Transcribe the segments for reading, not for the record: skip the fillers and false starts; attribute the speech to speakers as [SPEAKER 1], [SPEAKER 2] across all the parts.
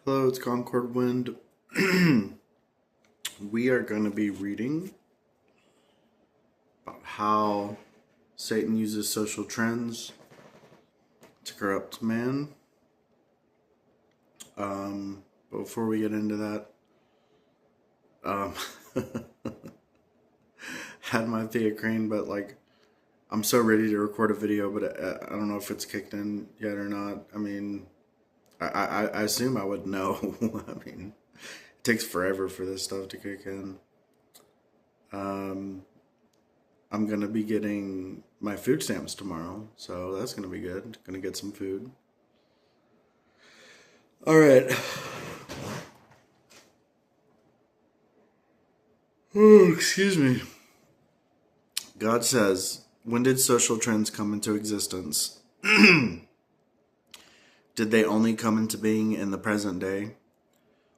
[SPEAKER 1] Hello, it's Concord Wind. We are going to be reading about how Satan uses social trends to corrupt man. But before we get into that, um, had my Theocrane, but I'm so ready to record a video, but I don't know if it's kicked in yet or not. I mean, I assume I would know. I mean, it takes forever for this stuff to kick in. I'm gonna be getting my food stamps tomorrow, so that's gonna be good. Gonna get some food. All right. Oh, excuse me. God says, when did social trends come into existence? Did they only come into being in the present day?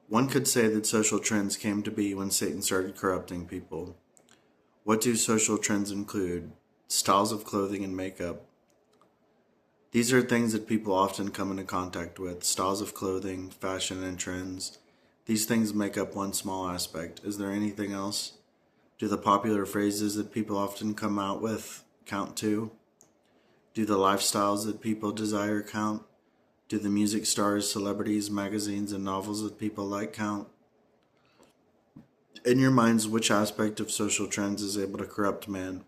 [SPEAKER 1] One could say that social trends came to be when Satan started corrupting people. What do social trends include? Styles of clothing and makeup. These are things that people often come into contact with. Styles of clothing, fashion, and trends. These things make up one small aspect. Is there anything else? Do the popular phrases that people often come out with count too? Do the lifestyles that people desire count? Do the music stars, celebrities, magazines, and novels that people like count? In your minds, which aspect of social trends is able to corrupt man?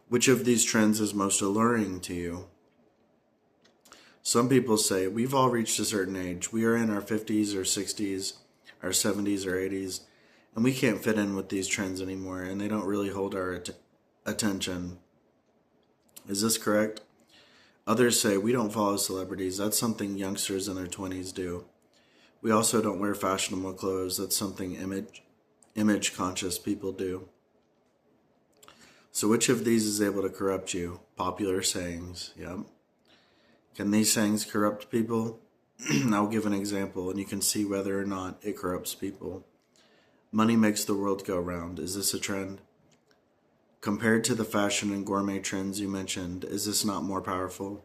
[SPEAKER 1] Which of these trends is most alluring to you? Some people say, we've all reached a certain age. We are in our 50s or 60s, our 70s or 80s, and we can't fit in with these trends anymore, and they don't really hold our attention. Is this correct? Others say, we don't follow celebrities. That's something youngsters in their 20s do. We also don't wear fashionable clothes. That's something image-conscious people do. So which of these is able to corrupt you? Popular sayings. Yep. Can these sayings corrupt people? I'll give an example, and you can see whether or not it corrupts people. Money makes the world go round. Is this a trend? Compared to the fashion and gourmet trends you mentioned, is this not more powerful?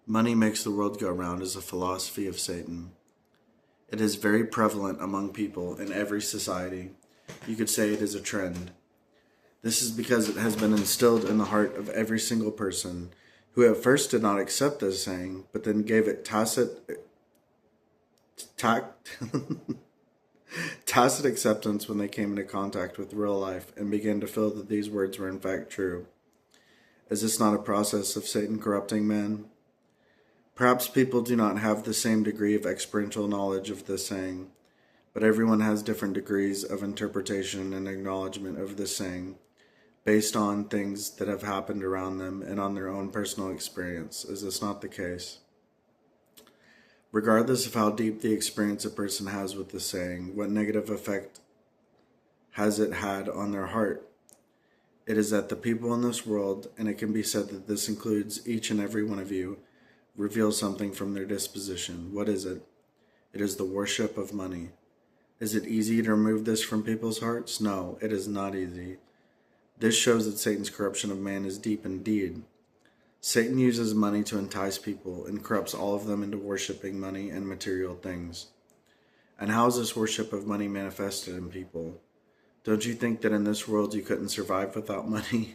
[SPEAKER 1] Money makes the world go round is a philosophy of Satan. It is very prevalent among people in every society. You could say it is a trend. This is because it has been instilled in the heart of every single person who at first did not accept this saying, but then gave it tacit acceptance when they came into contact with real life and began to feel that these words were in fact true. Is this not a process of Satan corrupting man? Perhaps people do not have the same degree of experiential knowledge of this saying, but everyone has different degrees of interpretation and acknowledgement of this saying, based on things that have happened around them and on their own personal experience. Is this not the case? Regardless of how deep the experience a person has with the saying, what negative effect has it had on their heart? It is that the people in this world, and it can be said that this includes each and every one of you, reveal something from their disposition. What is it? It is the worship of money. Is it easy to remove this from people's hearts? No, it is not easy. This shows that Satan's corruption of man is deep indeed. Satan uses money to entice people and corrupts all of them into worshiping money and material things. And how is this worship of money manifested in people? Don't you think that in this world you couldn't survive without money,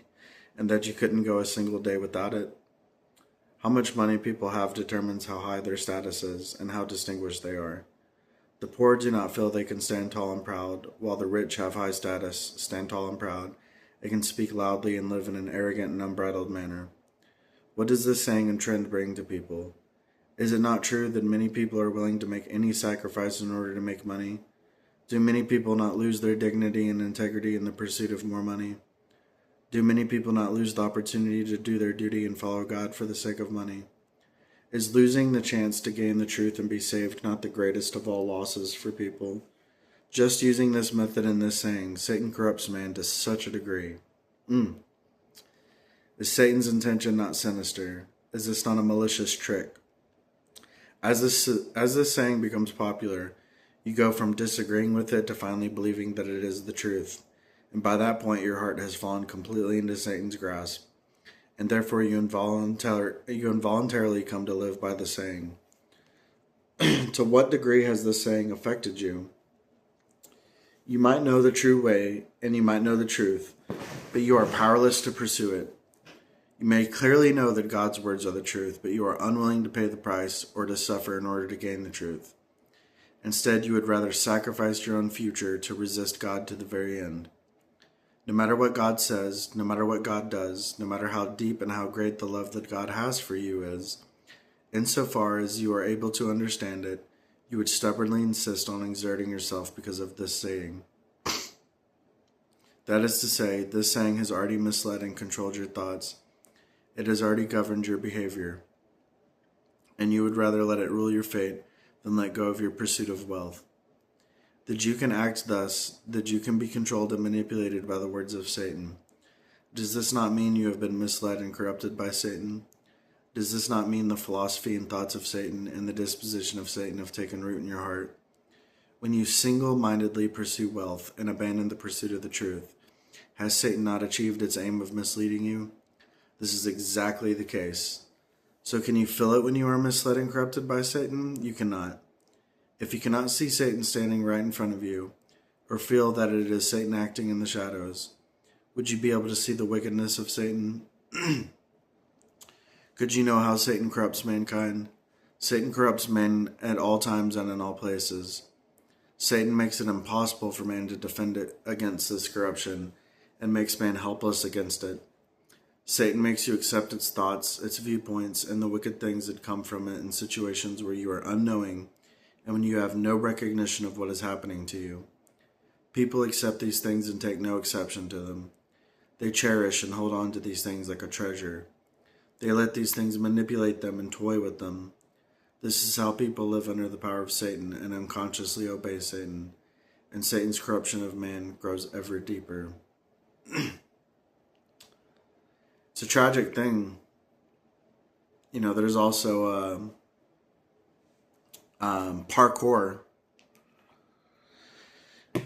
[SPEAKER 1] and that you couldn't go a single day without it? How much money people have determines how high their status is and how distinguished they are. The poor do not feel they can stand tall and proud, while the rich have high status, stand tall and proud. They can speak loudly and live in an arrogant and unbridled manner. What does this saying and trend bring to people? Is it not true that many people are willing to make any sacrifice in order to make money? Do many people not lose their dignity and integrity in the pursuit of more money? Do many people not lose the opportunity to do their duty and follow God for the sake of money? Is losing the chance to gain the truth and be saved not the greatest of all losses for people? Just using this method in this saying, Satan corrupts man to such a degree. Is Satan's intention not sinister? Is this not a malicious trick? As this saying becomes popular, you go from disagreeing with it to finally believing that it is the truth. And by that point, your heart has fallen completely into Satan's grasp. And therefore you involuntarily come to live by the saying. To what degree has this saying affected you? You might know the true way and you might know the truth, but you are powerless to pursue it. You may clearly know that God's words are the truth, but you are unwilling to pay the price or to suffer in order to gain the truth. Instead, you would rather sacrifice your own future to resist God to the very end. No matter what God says, no matter what God does, no matter how deep and how great the love that God has for you is, insofar as you are able to understand it, you would stubbornly insist on exerting yourself because of this saying. That is to say, this saying has already misled and controlled your thoughts. It has already governed your behavior, and you would rather let it rule your fate than let go of your pursuit of wealth. That you can act thus, that you can be controlled and manipulated by the words of Satan. Does this not mean you have been misled and corrupted by Satan? Does this not mean the philosophy and thoughts of Satan and the disposition of Satan have taken root in your heart? When you single-mindedly pursue wealth and abandon the pursuit of the truth, has Satan not achieved its aim of misleading you? This is exactly the case. So can you feel it when you are misled and corrupted by Satan? You cannot. If you cannot see Satan standing right in front of you, or feel that it is Satan acting in the shadows, would you be able to see the wickedness of Satan? Could you know how Satan corrupts mankind? Satan corrupts men at all times and in all places. Satan makes it impossible for man to defend it against this corruption and makes man helpless against it. Satan makes you accept its thoughts, its viewpoints, and the wicked things that come from it in situations where you are unknowing and when you have no recognition of what is happening to you. People accept these things and take no exception to them. They cherish and hold on to these things like a treasure. They let these things manipulate them and toy with them. This is how people live under the power of Satan and unconsciously obey Satan, and Satan's corruption of man grows ever deeper. It's a tragic thing. You know, there's also parkour.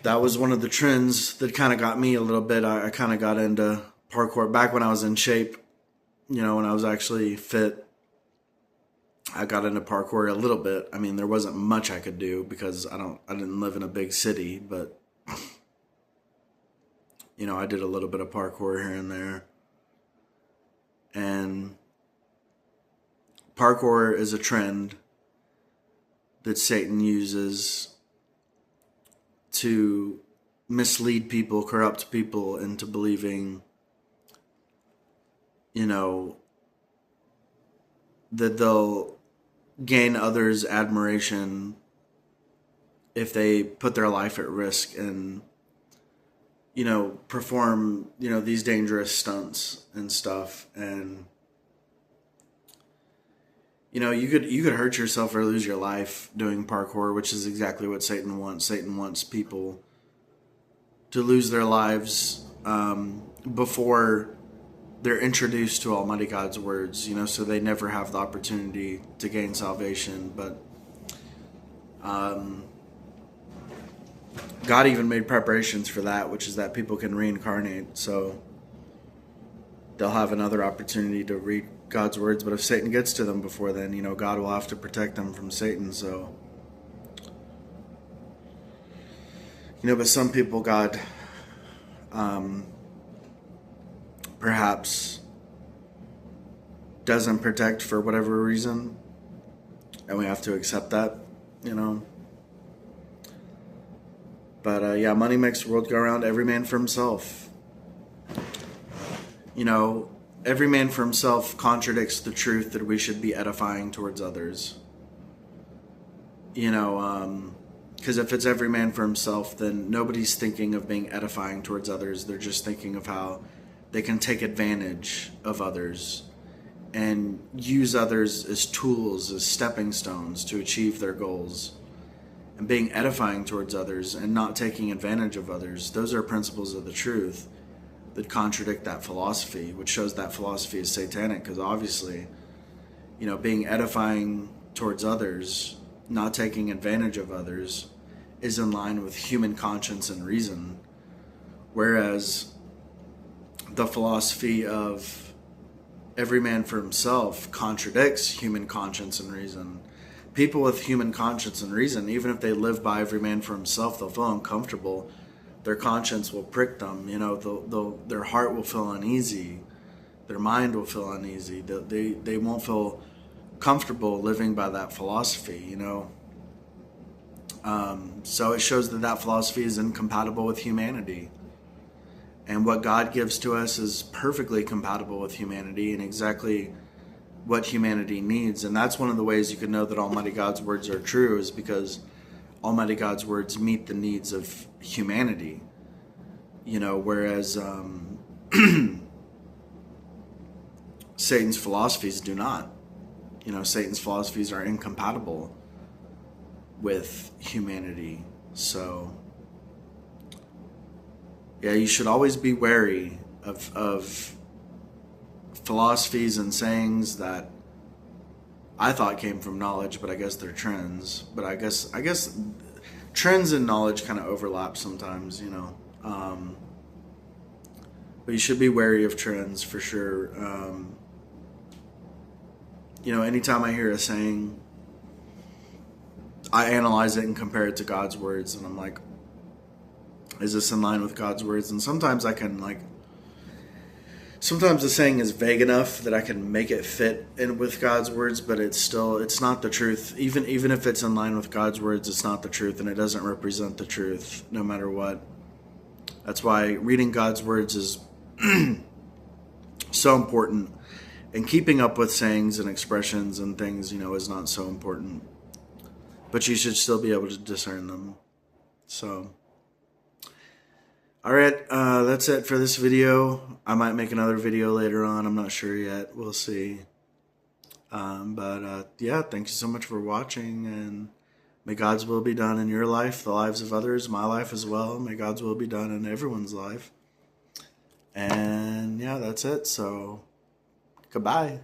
[SPEAKER 1] That was one of the trends that kind of got me a little bit. I kind of got into parkour back when I was in shape. You know, when I was actually fit, I got into parkour a little bit. I mean, there wasn't much I could do because I didn't live in a big city, but you know, I did a little bit of parkour here and there. And parkour is a trend that Satan uses to mislead people, corrupt people into believing, you know, that they'll gain others' admiration if they put their life at risk and, you know, perform, you know, these dangerous stunts and stuff. And, you know, you could hurt yourself or lose your life doing parkour, which is exactly what Satan wants. Satan wants people to lose their lives before they're introduced to Almighty God's words, you know, so they never have the opportunity to gain salvation. But God even made preparations for that, which is that people can reincarnate, so they'll have another opportunity to read God's words. But if Satan gets to them before then, you know, God will have to protect them from Satan. So, you know, but some people God perhaps doesn't protect for whatever reason, and we have to accept that, you know. But yeah, money makes the world go around. Every man for himself. You know, every man for himself contradicts the truth that we should be edifying towards others. You know, because if it's every man for himself, then nobody's thinking of being edifying towards others. They're just thinking of how they can take advantage of others and use others as tools, as stepping stones to achieve their goals. And being edifying towards others and not taking advantage of others, those are principles of the truth that contradict that philosophy, which shows that philosophy is satanic, because obviously, you know, being edifying towards others, not taking advantage of others, is in line with human conscience and reason. Whereas the philosophy of every man for himself contradicts human conscience and reason. People with human conscience and reason, even if they live by every man for himself, they'll feel uncomfortable. Their conscience will prick them. Their heart will feel uneasy. Their mind will feel uneasy. They won't feel comfortable living by that philosophy. So it shows that philosophy is incompatible with humanity. And what God gives to us is perfectly compatible with humanity and exactly what humanity needs. And that's one of the ways you can know that Almighty God's words are true, is because Almighty God's words meet the needs of humanity. Whereas Satan's philosophies do not. Satan's philosophies are incompatible with humanity. So yeah, you should always be wary of philosophies and sayings that I thought came from knowledge, but I guess they're trends. But I guess trends and knowledge kind of overlap sometimes, but you should be wary of trends for sure. Anytime I hear a saying, I analyze it and compare it to God's words, and I'm like, is this in line with God's words? And sometimes sometimes the saying is vague enough that I can make it fit in with God's words, but it's not the truth. Even if it's in line with God's words, it's not the truth, and it doesn't represent the truth no matter what. That's why reading God's words is so important, and keeping up with sayings and expressions and things, is not so important. But you should still be able to discern them. So, all right, that's it for this video. I might make another video later on. I'm not sure yet. We'll see. Yeah, thank you so much for watching, and may God's will be done in your life, the lives of others, my life as well. May God's will be done in everyone's life. And yeah, that's it. So, goodbye.